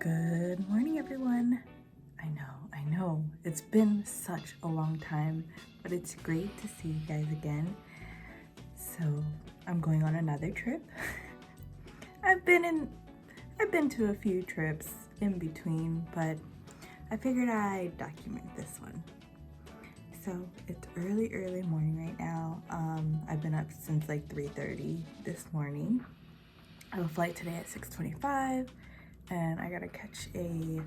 Good morning, everyone. I know, it's been such a long time, but it's great to see you guys again. So I'm going on another trip. I've been to a few trips in between, but I figured I'd document this one. So it's early morning right now. I've been up since like 3:30 this morning. I have a flight today at 6:25. And I gotta catch a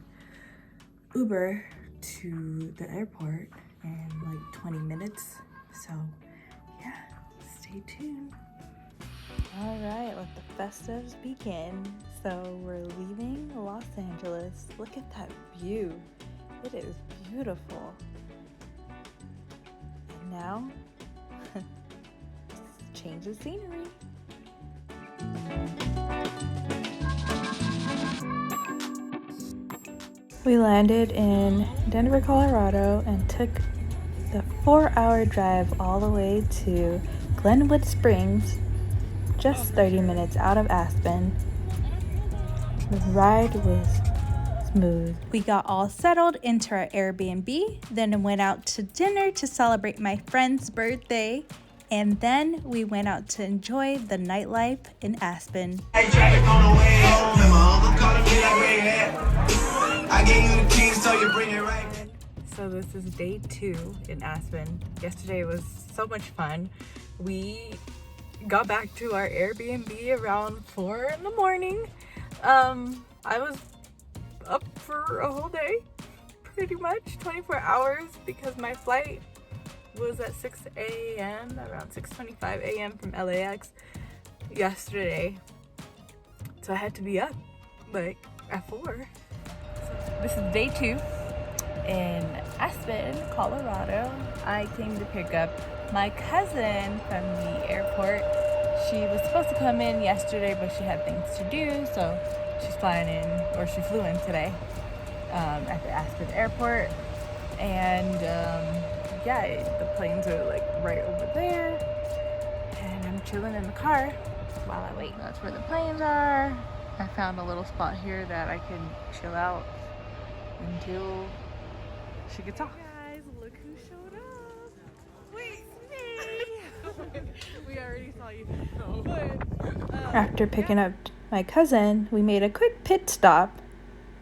Uber to the airport in like 20 minutes. So yeah, stay tuned. All right, let the festives begin. So we're leaving Los Angeles. Look at that view. It is beautiful. And now, change of scenery. We landed in Denver, Colorado and took the 4-hour drive all the way to Glenwood Springs, just 30 minutes out of Aspen. The ride was smooth. We got all settled into our Airbnb, then went out to dinner to celebrate my friend's birthday, and then we went out to enjoy the nightlife in Aspen. I gave you the keys, so you bring it right. So this is day 2 in Aspen. Yesterday was so much fun. We got back to our Airbnb around 4 in the morning. I was up for a whole day, pretty much 24 hours, because my flight was at 6 a.m. around 6:25 a.m. from LAX yesterday. So I had to be up like at 4. This is day 2 in Aspen, Colorado. I came to pick up my cousin from the airport. She was supposed to come in yesterday, but she had things to do, so she's flying in, or she flew in today at the Aspen airport. And yeah, the planes are like right over there, and I'm chilling in the car while I wait. That's where the planes are. I found a little spot here that I can chill out until she gets off. Guys, look who showed up. Wait, me. We already saw you. No. But, after picking up my cousin, we made a quick pit stop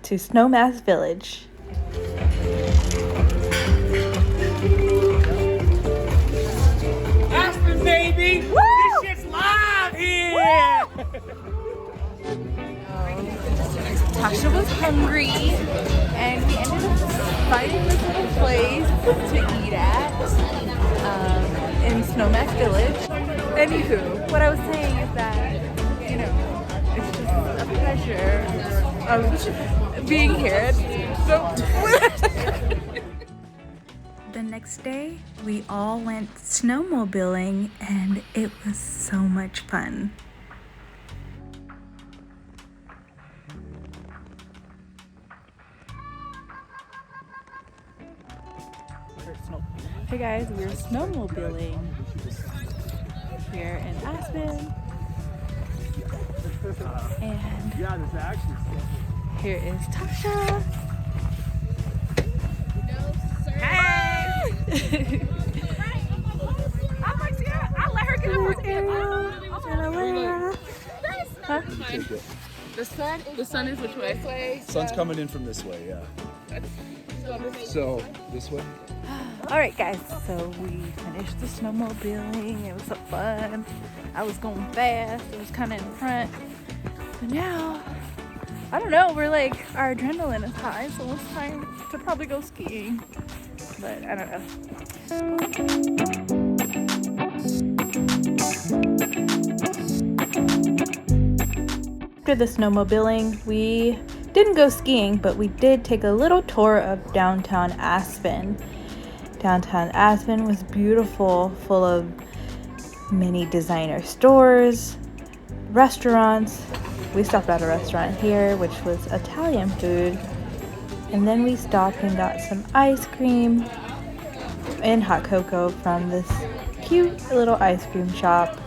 to Snowmass Village. Aspen, baby! Woo! This shit's live here! Tasha was hungry, and we ended up finding this little place to eat at in Snowmass Village. Anywho, what I was saying is that, you know, it's just a pleasure of being here. So the next day, we all went snowmobiling, and it was so much fun. Hey guys, we're snowmobiling here in Aspen, and here is Tasha. Hey! I'm like, yeah, I'll let her get up her. The sun is which way? Sun's coming in from this way, yeah. So, this way? Alright guys, so we finished the snowmobiling. It was so fun. I was going fast. It was kind of in front. But now, I don't know, we're like, our adrenaline is high, so it's time to probably go skiing. But I don't know. After the snowmobiling, we didn't go skiing, but we did take a little tour of downtown Aspen. Downtown Aspen was beautiful, full of many designer stores, restaurants. We stopped at a restaurant here, which was Italian food. And then we stopped and got some ice cream and hot cocoa from this cute little ice cream shop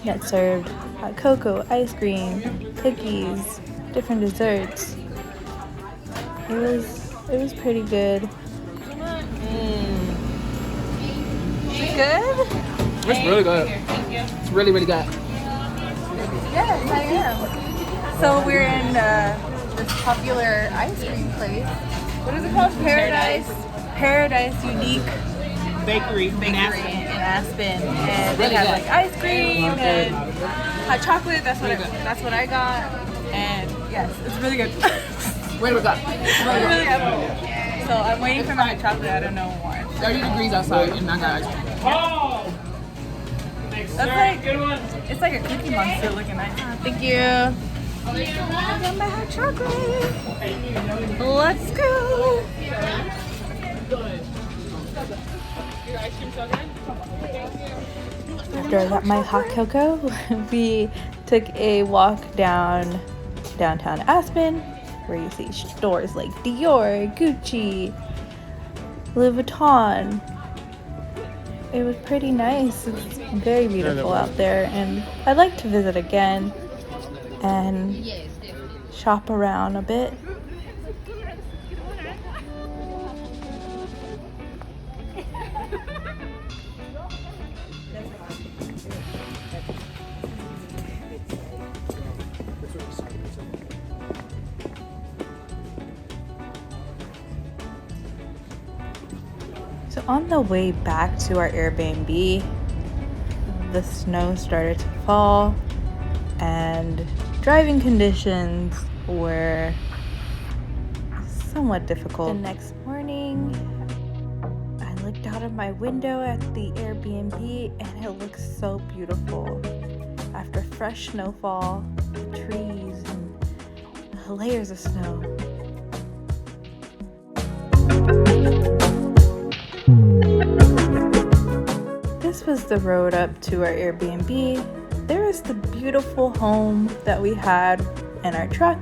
that served hot cocoa, ice cream, cookies, different desserts. It was pretty good. Is it good? It's really good. It's really, really good. Yes, I am. So we're in this popular ice cream place. What is it called? Paradise Unique Bakery in Aspen. And they have like ice cream and hot chocolate. That's what I got. And yes, it's really good. Where do we go? Really good. So I'm waiting for my hot chocolate. I don't know why. 30 degrees outside and I got ice cream. That's like, it's like a Cookie Monster looking nice. Thank you. I got my hot chocolate. Let's go. After I got my hot cocoa, we took a walk down downtown Aspen, where you see stores like Dior, Gucci, Louis Vuitton. It was pretty nice. It's very beautiful out there, and I'd like to visit again and shop around a bit. So on the way back to our Airbnb, the snow started to fall and driving conditions were somewhat difficult. The next morning, I looked out of my window at the Airbnb and it looks so beautiful. After fresh snowfall, the trees and layers of snow. This was the road up to our Airbnb. There is the beautiful home that we had in our truck.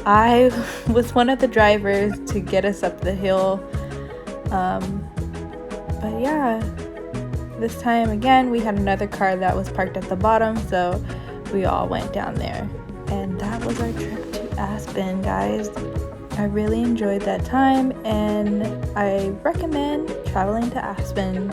I was one of the drivers to get us up the hill. But yeah, this time again, we had another car that was parked at the bottom, so we all went down there. And that was our trip to Aspen, guys. I really enjoyed that time, and I recommend traveling to Aspen.